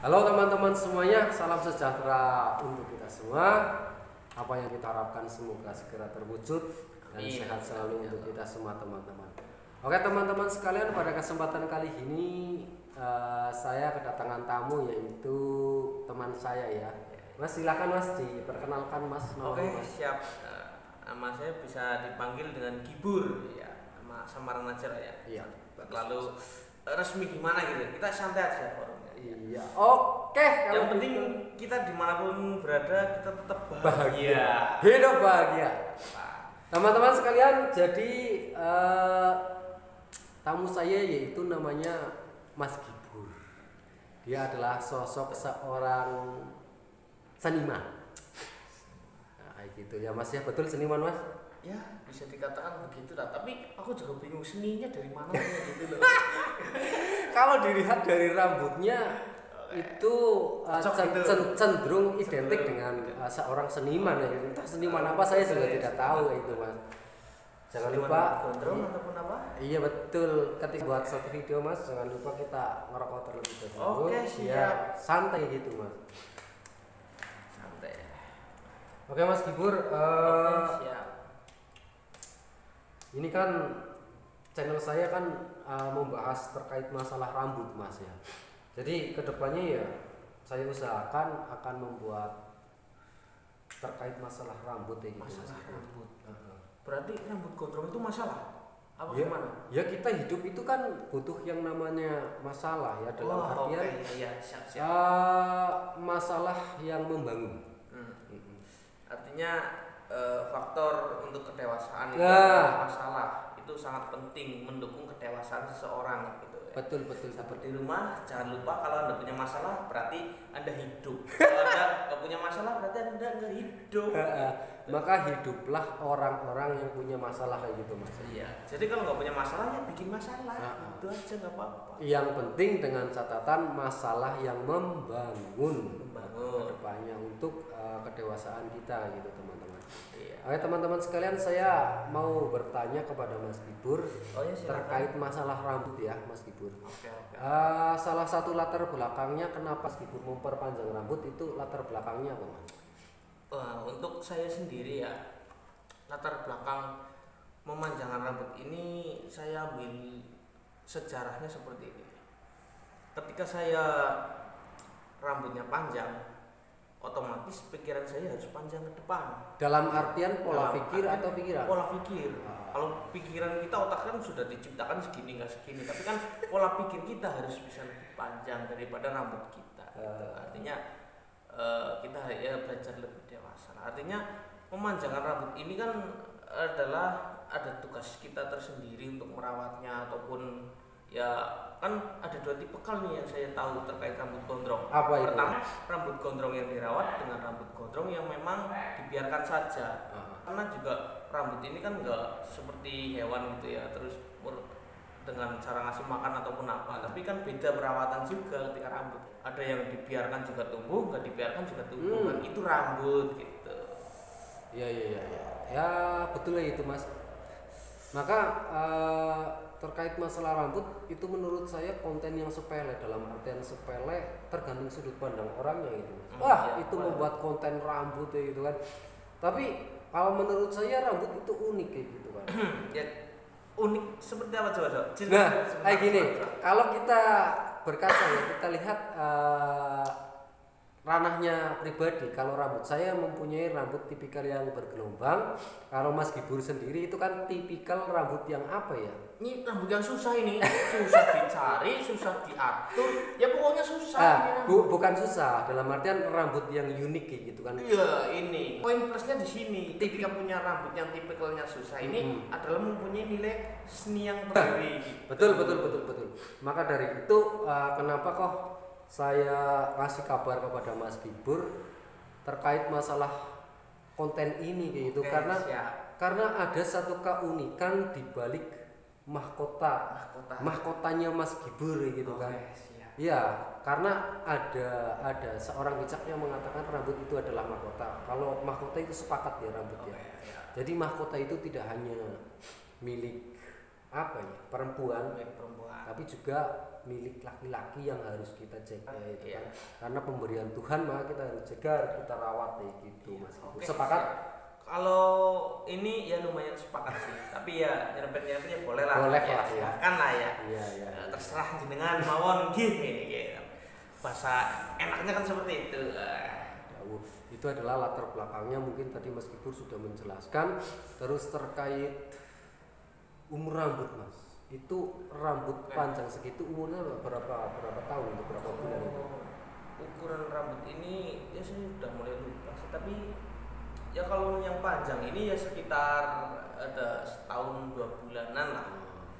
Halo teman-teman semuanya, salam sejahtera untuk kita semua. Apa yang kita harapkan semoga segera terwujud dan sehat selalu untuk kita semua teman-teman. Oke teman-teman sekalian, pada kesempatan kali ini saya kedatangan tamu yaitu teman saya ya. Mas silakan Mas, diperkenalkan Mas. Oke, siap. Nama saya bisa dipanggil dengan Gibur ya, nama samaran aja lah ya. Iya. Lalu resmi gimana gitu, kita santai aja forumnya. Iya. Oke. Yang penting kita dimanapun berada kita tetap bahagia. Hidup bahagia. Teman-teman sekalian, jadi tamu saya yaitu namanya Mas Gibur. Dia adalah sosok seorang seniman. Nah, gitu ya Mas ya, betul seniman Mas? Ya, bisa dikatakan begitu lah. Tapi aku juga bingung seninya dari mana gitu loh. Kalau dilihat dari rambutnya itu cenderung identik dengan seorang seniman ya. Entah seniman apa saya juga tidak tahu itu Mas. Jangan lupa gondrong ataupun apa? Iya betul. Ketika buat satu video Mas, jangan lupa kita ngerokok terlebih dahulu. Oke, siap. Santai gitu Mas. Santai. Oke Mas Gibur. Oke, siap. Ini kan channel saya kan membahas terkait masalah rambut Mas ya. Jadi kedepannya ya saya usahakan akan membuat terkait masalah rambut ya gitu. Masalah rambut. Berarti rambut gondrong itu masalah? Apa Ya, gimana? ya kita hidup itu kan butuh yang namanya masalah ya, dalam artian siap. masalah yang membangun. Artinya faktor untuk kedewasaan itu masalah itu sangat penting, mendukung kedewasaan seseorang gitu ya. Betul. Seperti rumah, jangan lupa kalau Anda punya masalah berarti Anda hidup. Kalau Anda nggak punya masalah berarti Anda nggak hidup. Maka hiduplah orang-orang yang punya masalah kayak gitu Mas. Iya. Jadi kalau nggak punya masalah ya bikin masalah. Itu aja nggak apa-apa. Yang penting dengan catatan masalah yang membangun kedepannya untuk kedewasaan kita gitu teman-teman. Iya. Oke teman-teman sekalian, saya mau bertanya kepada Mas Gibur terkait masalah rambut ya Mas Gibur. Oke. Salah satu latar belakangnya kenapa Mas Gibur memperpanjang rambut itu latar belakangnya apa Mas? Untuk saya sendiri ya, latar belakang memanjangkan rambut ini saya ambil sejarahnya seperti ini. Ketika saya rambutnya panjang, otomatis pikiran saya harus panjang ke depan. Dalam artian pola pikir atau pikiran? Pola pikir. Kalau pikiran kita, otak kan sudah diciptakan segini nggak segini, tapi kan pola pikir kita harus bisa lebih panjang daripada rambut kita. Artinya kita ya belajar lebih dewasa. Artinya memanjangkan rambut ini kan adalah ada tugas kita tersendiri untuk merawatnya, ataupun ya kan ada dua tipe nih yang saya tahu terkait rambut gondrong. Apa itu? Pertama, rambut gondrong yang dirawat dengan rambut gondrong yang memang dibiarkan saja. Karena juga rambut ini kan enggak seperti hewan gitu ya, terus dengan cara ngasih makan ataupun apa, tapi kan beda perawatan juga ketika rambut. Ada yang dibiarkan juga tumbuh, nggak dibiarkan juga tumbuh, kan itu rambut gitu. Iya. Ya betul ya itu Mas. Maka terkait masalah rambut itu menurut saya konten yang sepele, dalam artian sepele tergantung sudut pandang orangnya gitu. Itu membuat konten rambut ya gitu kan. Tapi kalau menurut saya rambut itu unik kayak gitu kan. Ya unik seperti apa coba? Nah, kayak gini. Kalau kita berkaca ya, kita lihat ranahnya pribadi. Kalau rambut saya mempunyai rambut tipikal yang bergelombang. Kalau Mas Gibur sendiri itu kan tipikal rambut yang apa ya? Ini rambut yang susah ini, susah dicari, susah diatur. Ya pokoknya susah. Bukan susah, dalam artian rambut yang unik kayak gitu kan. Iya, ini poin plusnya di sini. Ketika punya rambut yang tipikalnya susah ini adalah mempunyai nilai seni yang tinggi. Betul. Maka dari itu kenapa kok saya kasih kabar kepada Mas Gibur terkait masalah konten ini gitu. Karena ada satu keunikan di balik mahkotanya Mas Gibur gitu kan. Iya, karena ada seorang bijak yang mengatakan rambut itu adalah mahkota. Kalau mahkota itu sepakat ya rambut ya. Jadi mahkota itu tidak hanya milik apa ya, perempuan, perempuan. tapi juga milik laki-laki yang harus kita jaga itu Iya. kan. Karena pemberian Tuhan maka kita harus jaga, harus kita rawat gitu Iya, Mas Ibu. oke, Sepakat? Kalau ini ya lumayan sepakat sih, tapi ya nyerempet-nyerempetnya boleh lah. Boleh ya, lah, ya. silakan lah ya. Iya, iya. Terserah jenengan mawon gini gitu. Bahasa enaknya kan seperti itu. Jauh. Itu adalah latar belakangnya, mungkin tadi Mas Kibur sudah menjelaskan. Terus terkait umur rambut Mas, itu rambut panjang segitu umurnya berapa tahun atau berapa bulan itu? Ukuran rambut ini ya saya sudah mulai lupa sih, tapi ya kalau yang panjang ini ya sekitar ada setahun 2 bulanan lah.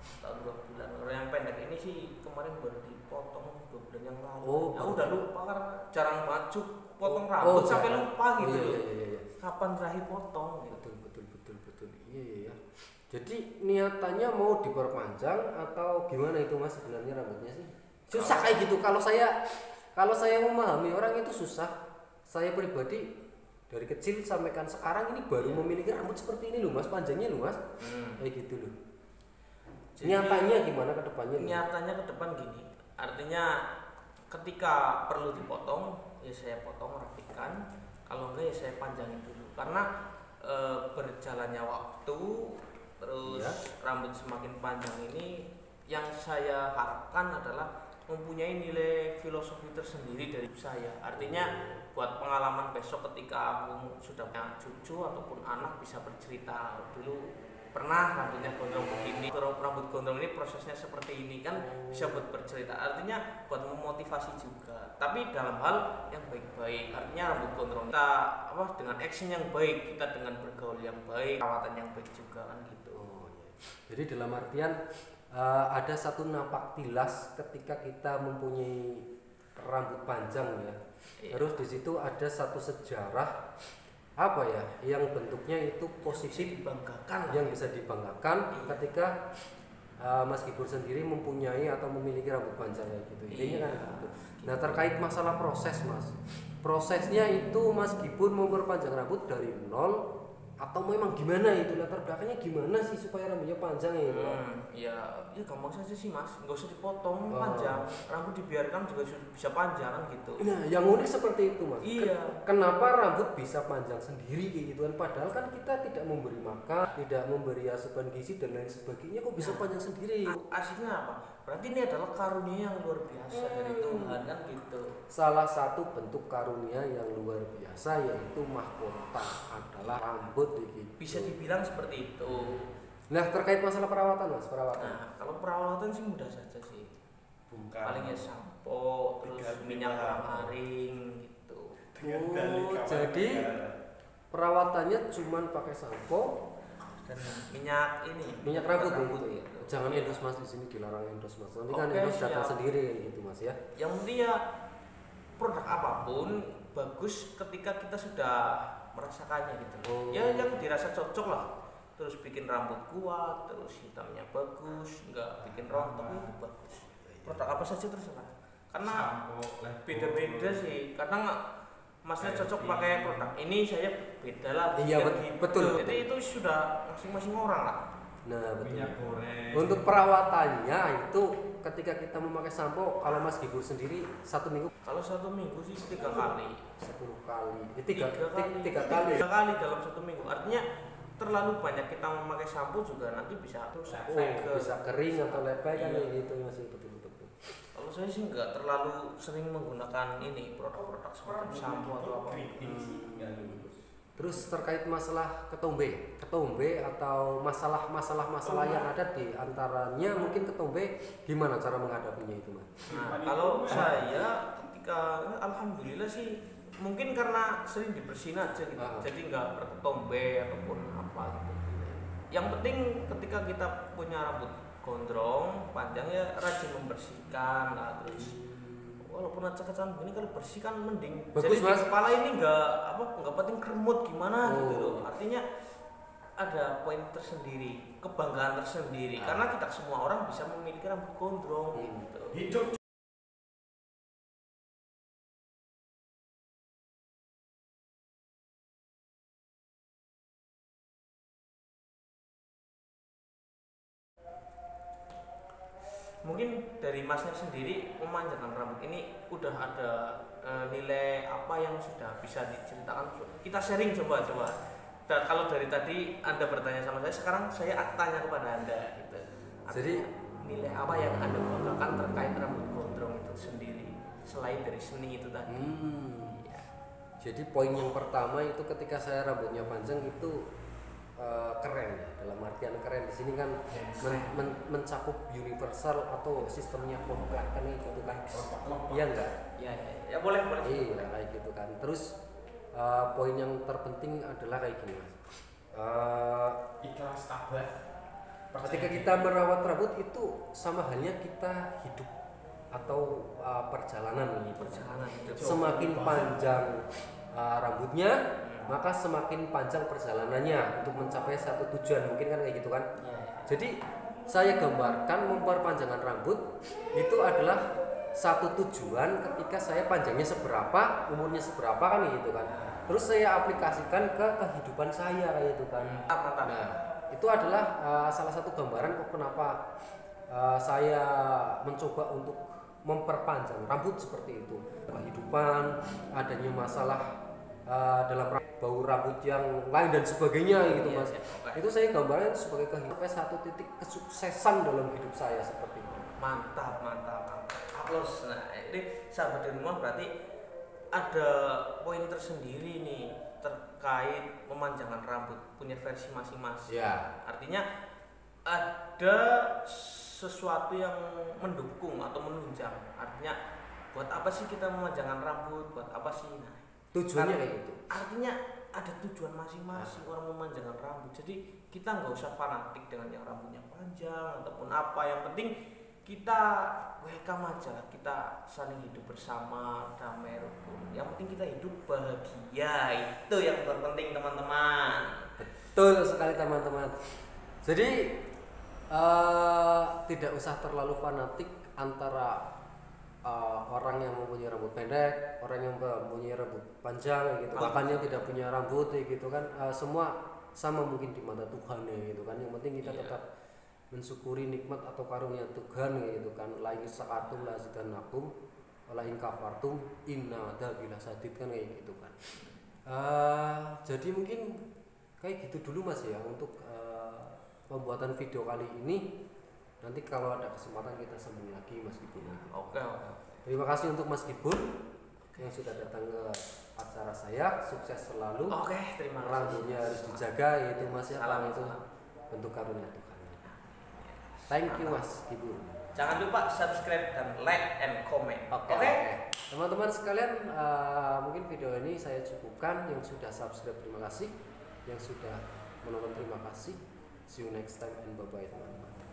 Setahun 2 bulan. Kalau yang pendek ini sih kemarin baru dipotong 2 bulan yang lalu. Oh, aku udah lupa karena jarang banget potong rambut sampai jarang. lupa gitu Iya, loh. iya. Kapan terakhir potong gitu. Betul. Iya. Jadi niatannya mau diperpanjang atau gimana itu Mas sebenarnya rambutnya sih? Susah kayak gitu. Kalau saya memahami orang itu susah. Saya pribadi dari kecil sampai kan sekarang ini baru memiliki rambut seperti ini loh Mas, panjangnya loh Mas. Kayak gitu loh. Jadi, nyatanya gimana ke depannya? Nyatanya ke depan gini. Artinya ketika perlu dipotong ya saya potong rapikan, kalau enggak ya saya panjangin dulu. Karena berjalannya waktu terus rambut semakin panjang ini yang saya harapkan adalah mempunyai nilai filosofi tersendiri dari saya. Artinya buat pengalaman besok ketika aku sudah punya cucu ataupun anak bisa bercerita dulu pernah rambutnya gondrong begini, rambut gondrong ini prosesnya seperti ini kan, bisa buat bercerita. Artinya buat memotivasi juga, tapi dalam hal yang baik-baik. Artinya rambut gondrong kita dengan action yang baik, kita dengan bergaul yang baik, perawatan yang baik juga kan gitu. Jadi dalam artian ada satu napak tilas ketika kita mempunyai rambut panjang ya. Terus di situ ada satu sejarah apa ya yang bentuknya itu positif, dibanggakan, yang bisa dibanggakan ketika Mas Kibur sendiri mempunyai atau memiliki rambut panjang gitu. Intinya kan gitu. Nah, terkait masalah proses Mas, prosesnya itu Mas Kibur memperpanjang rambut dari nol atau memang gimana itu, latar belakangnya gimana sih supaya rambutnya panjang ya? Ya gampang saja sih Mas, nggak usah dipotong panjang, rambut dibiarkan juga bisa panjang kan gitu. Nah, yang unik seperti itu Mas. Iya. Kenapa rambut bisa panjang sendiri kayak gitu kan? Padahal kan kita tidak memberi makan, tidak memberi asupan gizi dan lain sebagainya, kok bisa panjang sendiri? Asiknya apa? Berarti ini adalah karunia yang luar biasa dari Tuhan kan gitu. Salah satu bentuk karunia yang luar biasa yaitu mahkota adalah rambut gitu. Bisa dibilang seperti itu. Nah, terkait masalah perawatan Mas, perawatan. Nah, kalau perawatan sih mudah saja sih. Palingnya sampo, terus minyak aring gitu. Jadi perawatannya cuman pakai sampo dan minyak rambut gitu. Gitu. Jangan endorse Mas, di sini dilarang endorse Mas. Nanti kan endorse datang sendiri gitu Mas ya. Yang penting ya produk apapun bagus ketika kita sudah merasakannya gitu. Ya yang dirasa cocok lah. Terus bikin rambut kuat, terus hitamnya bagus, enggak bikin rontok itu bagus. Produk apa saja terserah. Karena beda-beda sih. Kadang Masnya cocok pakai produk ini, saya beda lah. Iya betul. Jadi itu sudah masing-masing orang lah. Nah, betul. Untuk perawatannya itu ketika kita memakai sampo, kalau Mas Kibur sendiri 1 minggu? Kalau 1 minggu sih 3 kali. 10 kali. 3 kali. 3 kali dalam 1 minggu. Artinya terlalu banyak kita memakai sampo juga nanti bisa bisa kering atau lepek kan gitu masih betul. Kalau saya sih nggak terlalu sering menggunakan ini produk-produk semacam sampo atau apa. Terus terkait masalah ketombe atau masalah yang ada di antaranya, mungkin ketombe gimana cara menghadapinya itu Mas? Nah, kalau saya ketika alhamdulillah sih mungkin karena sering dibersihin aja gitu, jadi nggak berketombe ataupun apa gitu. Yang penting ketika kita punya rambut gondrong panjang ya rajin membersihkan lah, terus walaupun acak-acakan begini kalau bersih kan mending. Bagus, jadi di kepala ini nggak penting kremut gimana gitu loh. Artinya ada poin tersendiri, kebanggaan tersendiri karena kita semua orang bisa memiliki rambut gondrong gitu. Hidup mungkin dari Masnya sendiri memanjangkan rambut ini udah ada nilai apa yang sudah bisa diceritakan? Kita sharing coba. Dan kalau dari tadi Anda bertanya sama saya, sekarang saya tanya kepada Anda gitu. Jadi nilai apa yang Anda banggakan terkait rambut gondrong itu sendiri selain dari seni itu tadi? Ya. Jadi poin yang pertama itu ketika saya rambutnya panjang itu keren ya, dalam artian keren di sini kan mencakup universal atau sistemnya komplek kan itu kan, iya enggak? Ya boleh. Iya kayak gitu kan. Terus poin yang terpenting adalah kayak gini mas, ikhlas tabah. ketika kita merawat rambut itu sama halnya kita hidup atau perjalanan gitu. Semakin panjang rambutnya, maka semakin panjang perjalanannya untuk mencapai satu tujuan, mungkin kan kayak gitu kan. Jadi saya gambarkan memperpanjangkan rambut itu adalah satu tujuan ketika saya panjangnya seberapa, umurnya seberapa kan gitu kan. Terus saya aplikasikan ke kehidupan saya kayak gitu kan. Nah, itu adalah salah satu gambaran kok kenapa saya mencoba untuk memperpanjang rambut seperti itu. Kehidupan, adanya masalah dalam bau rambut yang lain dan sebagainya gitu mas. Itu saya gambarkan sebagai kehidupan satu titik kesuksesan dalam hidup saya seperti itu. Mantap. Aplaus. Nah ini sahabat di rumah, berarti ada poin tersendiri nih terkait memanjangkan rambut, punya versi masing-masing. Ya. Artinya ada sesuatu yang mendukung atau menunjang. Artinya buat apa sih kita memanjangkan rambut? Buat apa sih? Nah, tujuannya kayak gitu. Artinya ada tujuan masing-masing orang memanjangkan rambut. Jadi kita nggak usah fanatik dengan yang rambutnya panjang ataupun apa. Yang penting kita welcome aja, kita saling hidup bersama, damai rukun. Yang penting kita hidup bahagia, itu yang terpenting teman-teman. Betul sekali teman-teman. Jadi tidak usah terlalu fanatik antara orang yang mempunyai rambut pendek, orang yang mempunyai rambut panjang gitu, bahkan yang tidak punya rambut gitu kan, semua sama mungkin di mata Tuhan ya gitu kan. Yang penting kita tetap mensyukuri nikmat atau karunia Tuhan gitu kan. La in syakartum la azidannakum wa la in kafartum inna adzabi lasyadid kan kayak gitu kan. Jadi mungkin kayak gitu dulu mas ya untuk pembuatan video kali ini. Nanti kalau ada kesempatan kita sambung lagi Mas Gibun. Oke. Terima kasih untuk Mas Gibun yang sudah datang ke acara saya. Sukses selalu. Oke, terima kasih. Rambutnya harus dijaga yaitu Mas ya. Salam itu bentuk karunia Tuhan. Thank you Mas Gibun. Jangan lupa subscribe dan like and comment. Oke. Teman-teman sekalian, mungkin video ini saya cukupkan. Yang sudah subscribe terima kasih. Yang sudah menonton terima kasih. See you next time and bye bye teman-teman.